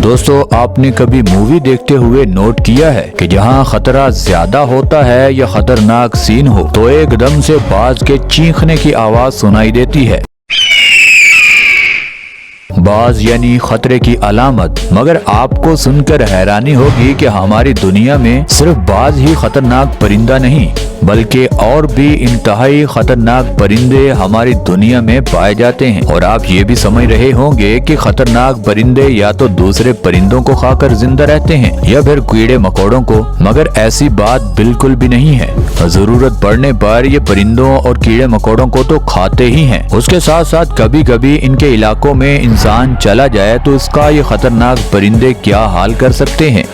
दोस्तों, आपने कभी मूवी देखते हुए नोट किया है कि जहां खतरा ज्यादा होता है या खतरनाक सीन हो तो एकदम से बाज के चीखने की आवाज सुनाई देती है। बाज यानी खतरे की अलामत। मगर आपको सुनकर हैरानी होगी कि हमारी दुनिया में सिर्फ बाज ही खतरनाक परिंदा नहीं बल्कि और भी इंतहाई खतरनाक परिंदे हमारी दुनिया में पाए जाते हैं। और आप ये भी समझ रहे होंगे कि खतरनाक परिंदे या तो दूसरे परिंदों को खाकर जिंदा रहते हैं या फिर कीड़े मकोड़ों को। मगर ऐसी बात बिल्कुल भी नहीं है। जरूरत पड़ने पर ये परिंदों और कीड़े मकोड़ों को तो खाते ही हैं। उसके साथ साथ कभी कभी इनके इलाकों में इंसान चला जाए तो इसका ये खतरनाक परिंदे क्या हाल कर सकते हैं,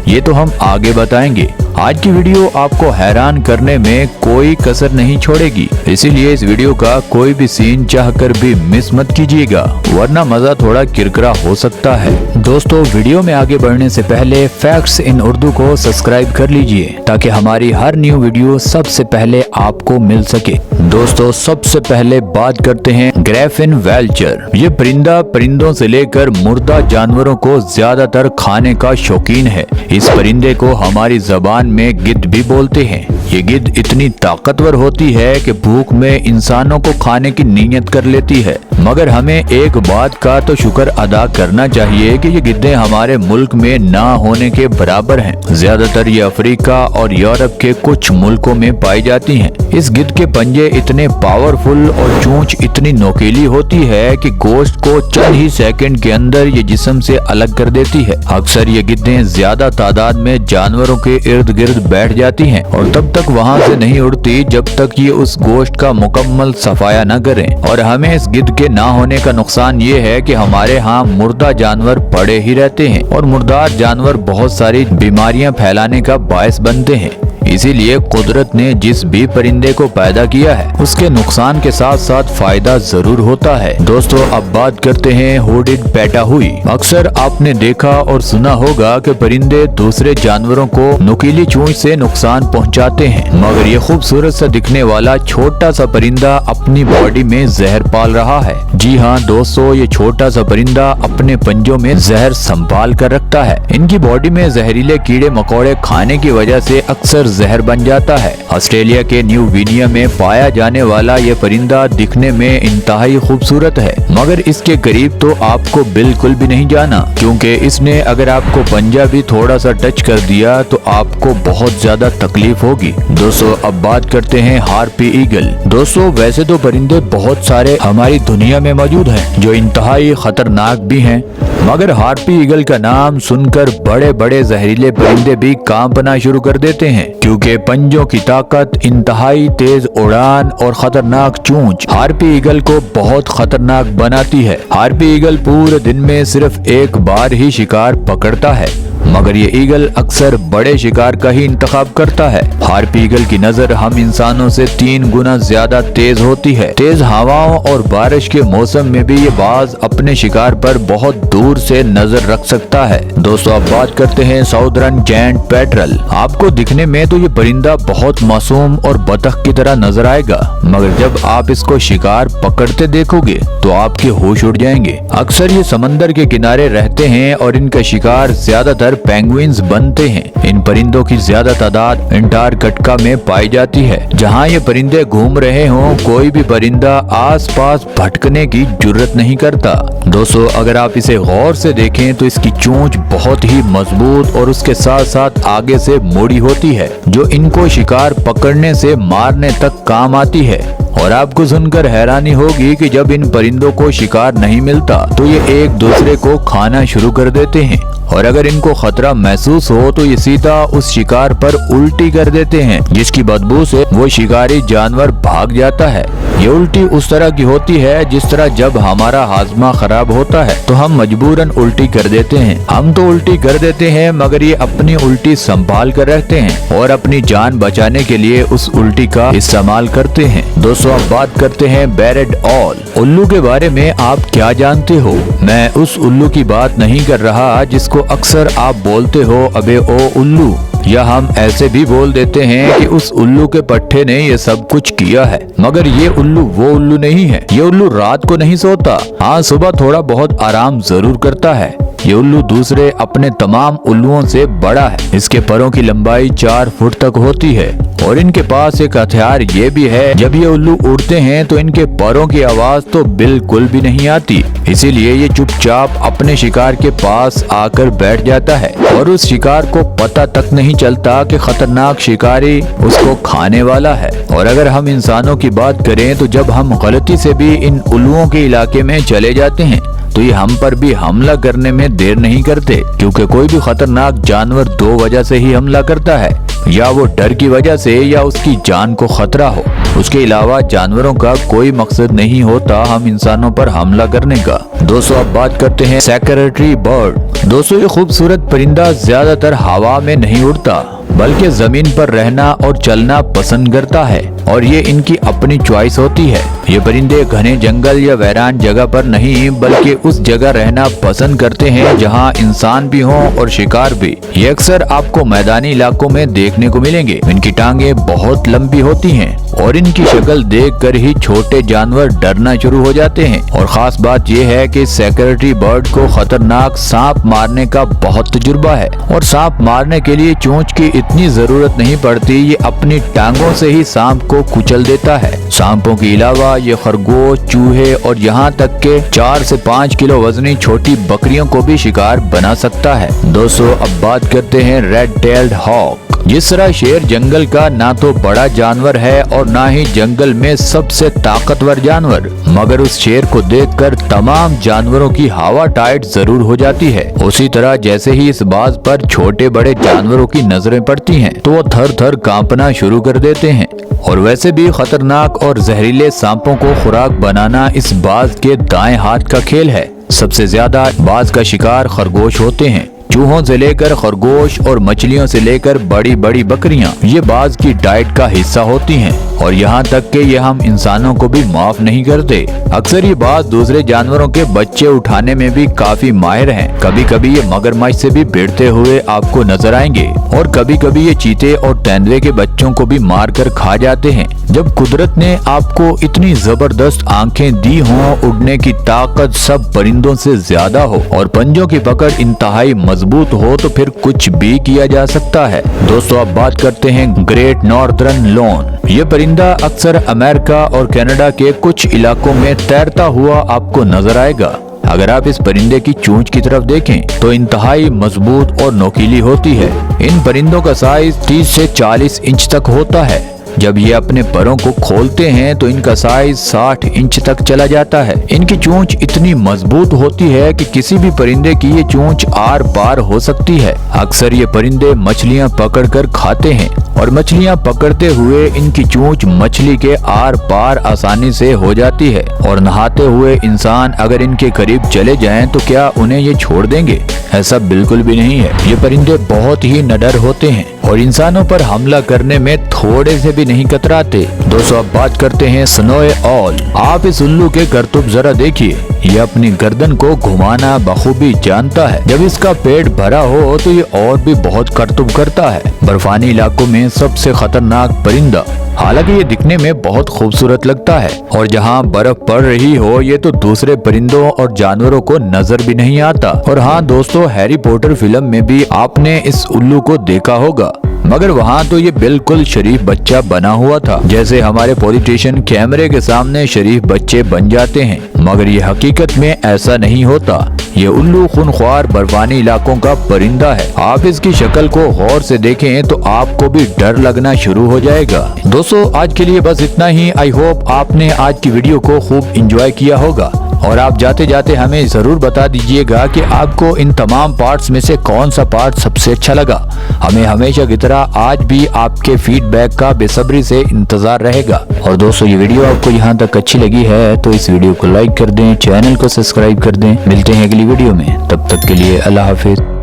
ये तो हम आगे बताएंगे। आज की वीडियो आपको हैरान करने में कोई कसर नहीं छोड़ेगी, इसीलिए इस वीडियो का कोई भी सीन चाहकर भी मिस मत कीजिएगा, वरना मजा थोड़ा किरकिरा हो सकता है। दोस्तों, वीडियो में आगे बढ़ने से पहले फैक्ट्स इन उर्दू को सब्सक्राइब कर लीजिए ताकि हमारी हर न्यू वीडियो सबसे पहले आपको मिल सके। दोस्तों, सबसे पहले बात करते हैं ग्रिफिन वल्चर। ये परिंदा परिंदों से लेकर मुर्दा जानवरों को ज्यादातर खाने का शौकीन है। इस परिंदे को हमारी जबान में गिद्ध भी बोलते हैं। ये गिद्ध इतनी ताकतवर होती है कि भूख में इंसानों को खाने की नीयत कर लेती है। मगर हमें एक बात का तो शुक्र अदा करना चाहिए कि ये गिद्धें हमारे मुल्क में ना होने के बराबर हैं। ज्यादातर ये अफ्रीका और यूरोप के कुछ मुल्कों में पाई जाती हैं। इस गिद्ध के पंजे इतने पावरफुल और चोंच इतनी नोकीली होती है कि गोश्त को चंद ही सेकंड के अंदर ये जिस्म से अलग कर देती है। अक्सर ये गिद्धें ज्यादा तादाद में जानवरों के इर्द गिर्द बैठ जाती हैं और तब तक वहाँ से नहीं उड़ती जब तक ये उस गोश्त का मुकम्मल सफाया न करें। और हमें इस गिद्ध के ना होने का नुकसान ये है कि हमारे यहाँ मुर्दा जानवर पड़े ही रहते हैं और मुर्दार जानवर बहुत सारी बीमारियां फैलाने का बायस बनते हैं। इसीलिए कुदरत ने जिस भी परिंदे को पैदा किया है उसके नुकसान के साथ साथ फायदा जरूर होता है। दोस्तों, अब बात करते हैं हुडिड पेटाहुई। अक्सर आपने देखा और सुना होगा कि परिंदे दूसरे जानवरों को नुकीली चोंच से नुकसान पहुंचाते हैं, मगर ये खूबसूरत सा दिखने वाला छोटा सा परिंदा अपनी बॉडी में जहर पाल रहा है। जी हाँ दोस्तों, ये छोटा सा परिंदा अपने पंजों में जहर संभाल कर रखता है। इनकी बॉडी में जहरीले कीड़े मकोड़े खाने की वजह से अक्सर जहर बन जाता है। ऑस्ट्रेलिया के न्यू गिनिया में पाया जाने वाला ये परिंदा दिखने में इंतहाई खूबसूरत है, मगर इसके करीब तो आपको बिल्कुल भी नहीं जाना, क्योंकि इसने अगर आपको पंजा भी थोड़ा सा टच कर दिया तो आपको बहुत ज्यादा तकलीफ होगी। दोस्तों, अब बात करते हैं हार्पी ईगल। दोस्तों, वैसे तो परिंदे बहुत सारे हमारी दुनिया में मौजूद हैं जो इंतहाई खतरनाक भी हैं, मगर हार्पी ईगल का नाम सुनकर बड़े बड़े जहरीले परिंदे भी कांपना शुरू कर देते हैं, क्योंकि पंजों की ताकत, इंतहाई तेज उड़ान और खतरनाक चोंच हार्पी ईगल को बहुत खतरनाक बनाती है। हार्पी ईगल पूरे दिन में सिर्फ एक बार ही शिकार पकड़ता है, मगर ये ईगल अक्सर बड़े शिकार का ही इंतखाब करता है। हार्पी ईगल की नजर हम इंसानों से 3 गुना ज्यादा तेज होती है। तेज हवाओं और बारिश के मौसम में भी ये बाज अपने शिकार पर बहुत दूर से नजर रख सकता है। दोस्तों, अब बात करते हैं साउदर्न जायंट पेट्रल। आपको दिखने में तो ये परिंदा बहुत मासूम और बतख की तरह नजर आएगा, मगर जब आप इसको शिकार पकड़ते देखोगे तो आपके होश उड़ जाएंगे। अक्सर ये समंदर के किनारे रहते हैं और इनका शिकार ज्यादातर पेंगुइन्स बनते हैं। इन परिंदों की ज्यादा तादाद अंटार्कटिका में पाई जाती है। जहां ये परिंदे घूम रहे हों, कोई भी परिंदा आसपास भटकने की जुर्रत नहीं करता। दोस्तों, अगर आप इसे गौर से देखें तो इसकी चोंच बहुत ही मजबूत और उसके साथ साथ आगे से मुड़ी होती है, जो इनको शिकार पकड़ने से मारने तक काम आती है। और आपको सुनकर हैरानी होगी कि जब इन परिंदों को शिकार नहीं मिलता तो ये एक दूसरे को खाना शुरू कर देते हैं, और अगर इनको खतरा महसूस हो तो ये सीधा उस शिकार पर उल्टी कर देते हैं, जिसकी बदबू से वो शिकारी जानवर भाग जाता है। ये उल्टी उस तरह की होती है जिस तरह जब हमारा हाजमा खराब होता है तो हम मजबूरन उल्टी कर देते हैं। हम तो उल्टी कर देते हैं, मगर ये अपनी उल्टी संभाल कर रखते हैं और अपनी जान बचाने के लिए उस उल्टी का इस्तेमाल करते हैं। दोस्तों, अब बात करते हैं बैरेड ऑल। उल्लू के बारे में आप क्या जानते हो? मैं उस उल्लू की बात नहीं कर रहा जिसको अक्सर आप बोलते हो, अबे ओ उल्लू। या हम ऐसे भी बोल देते हैं कि उस उल्लू के पट्टे ने ये सब कुछ किया है। मगर ये उल्लू वो उल्लू नहीं है। ये उल्लू रात को नहीं सोता, हाँ सुबह थोड़ा बहुत आराम जरूर करता है। ये उल्लू दूसरे अपने तमाम उल्लुओं से बड़ा है। इसके परों की लंबाई 4 फुट तक होती है और इनके पास एक हथियार ये भी है, जब ये उल्लू उड़ते हैं तो इनके परों की आवाज तो बिल्कुल भी नहीं आती। इसीलिए ये चुपचाप अपने शिकार के पास आकर बैठ जाता है और उस शिकार को पता तक नहीं चलता कि खतरनाक शिकारी उसको खाने वाला है। और अगर हम इंसानों की बात करें तो जब हम गलती से भी इन उल्लुओं के इलाके में चले जाते हैं तो ये हम पर भी हमला करने में देर नहीं करते, क्योंकि कोई भी खतरनाक जानवर 2 वजह से ही हमला करता है, या वो डर की वजह से या उसकी जान को खतरा हो। उसके अलावा जानवरों का कोई मकसद नहीं होता हम इंसानों पर हमला करने का। दोस्तों अब बात करते हैं सेक्रेटरी बर्ड। दोस्तों ये खूबसूरत परिंदा ज्यादातर हवा में नहीं उड़ता, बल्कि जमीन पर रहना और चलना पसंद करता है और ये इनकी अपनी चॉइस होती है। ये परिंदे घने जंगल या वीरान जगह पर नहीं, बल्कि उस जगह रहना पसंद करते हैं जहां इंसान भी हों और शिकार भी। ये अक्सर आपको मैदानी इलाकों में देखने को मिलेंगे। इनकी टांगें बहुत लंबी होती हैं और इनकी शक्ल देखकर ही छोटे जानवर डरना शुरू हो जाते हैं। और खास बात यह है कि सेक्रेटरी बर्ड को खतरनाक सांप मारने का बहुत तजुर्बा है और सांप मारने के लिए चोंच की इतनी जरूरत नहीं पड़ती, ये अपनी टांगों से ही सांप को कुचल देता है। सांपों के अलावा ये खरगोश, चूहे और यहाँ तक के 4 से 5 किलो वजनी छोटी बकरियों को भी शिकार बना सकता है। दोस्तों अब बात करते हैं रेड टेल्ड हॉक। जिस तरह शेर जंगल का ना तो बड़ा जानवर है और ना ही जंगल में सबसे ताकतवर जानवर, मगर उस शेर को देखकर तमाम जानवरों की हवा टाइट जरूर हो जाती है। उसी तरह जैसे ही इस बाज पर छोटे बड़े जानवरों की नजरें पड़ती हैं तो वो थर थर कांपना शुरू कर देते हैं। और वैसे भी खतरनाक और जहरीले सांपों को खुराक बनाना इस बाज के दाएं हाथ का खेल है। सबसे ज्यादा बाज का शिकार खरगोश होते हैं। चूहों से लेकर खरगोश और मछलियों से लेकर बड़ी बड़ी बकरियां ये बाज की डाइट का हिस्सा होती हैं और यहाँ तक कि ये हम इंसानों को भी माफ नहीं करते। अक्सर ये बाज दूसरे जानवरों के बच्चे उठाने में भी काफी माहिर हैं। कभी कभी ये मगरमच्छ से भी भिड़ते हुए आपको नजर आएंगे और कभी कभी ये चीते और तेंदुए के बच्चों को भी मार कर खा जाते हैं। जब कुदरत ने आपको इतनी जबरदस्त आंखें दी हों, उड़ने की ताकत सब परिंदों से ज्यादा हो और पंजों की पकड़ इंतहाई मजबूत हो तो फिर कुछ भी किया जा सकता है। दोस्तों अब बात करते हैं ग्रेट नॉर्दर्न लोन। ये परिंदा अक्सर अमेरिका और कनाडा के कुछ इलाकों में तैरता हुआ आपको नजर आएगा। अगर आप इस परिंदे की चोंच की तरफ देखें तो इंतहाई मजबूत और नोकीली होती है। इन परिंदों का साइज 30 से 40 इंच तक होता है। जब ये अपने परों को खोलते हैं तो इनका साइज 60 इंच तक चला जाता है। इनकी चोंच इतनी मजबूत होती है कि किसी भी परिंदे की ये चोंच आर पार हो सकती है। अक्सर ये परिंदे मछलियां पकड़कर खाते हैं और मछलियां पकड़ते हुए इनकी चोंच मछली के आर पार आसानी से हो जाती है। और नहाते हुए इंसान अगर इनके करीब चले जाएं तो क्या उन्हें ये छोड़ देंगे? ऐसा बिल्कुल भी नहीं है। ये परिंदे बहुत ही निडर होते हैं और इंसानों पर हमला करने में थोड़े से भी नहीं कतराते। दोस्तों अब बात करते हैं स्नोई ऑल। आप इस उल्लू के करतूत जरा देखिए। ये अपनी गर्दन को घुमाना बखूबी जानता है। जब इसका पेट भरा हो तो ये और भी बहुत करतूत करता है। बर्फानी इलाकों में सबसे खतरनाक परिंदा। हालांकि ये दिखने में बहुत खूबसूरत लगता है और जहाँ बर्फ पड़ रही हो ये तो दूसरे परिंदों और जानवरों को नजर भी नहीं आता। और हाँ दोस्तों, हैरी पॉटर फिल्म में भी आपने इस उल्लू को देखा होगा, मगर वहाँ तो ये बिल्कुल शरीफ बच्चा बना हुआ था। जैसे हमारे पॉलिटिशियन कैमरे के सामने शरीफ बच्चे बन जाते हैं, मगर ये हकीकत में ऐसा नहीं होता। ये उल्लू खूनख्वार बर्फानी इलाकों का परिंदा है। आप इसकी शक्ल को गौर से देखें तो आपको भी डर लगना शुरू हो जाएगा। दोस्तों आज के लिए बस इतना ही। आई होप आपने आज की वीडियो को खूब एंजॉय किया होगा और आप जाते जाते हमें जरूर बता दीजिएगा कि आपको इन तमाम पार्ट्स में से कौन सा पार्ट सबसे अच्छा लगा। हमें हमेशा की तरह आज भी आपके फीडबैक का बेसब्री से इंतजार रहेगा। और दोस्तों ये वीडियो आपको यहाँ तक अच्छी लगी है तो इस वीडियो को लाइक कर दें, चैनल को सब्सक्राइब कर दें। मिलते हैं अगली वीडियो में, तब तक के लिए अल्लाह हाफिज।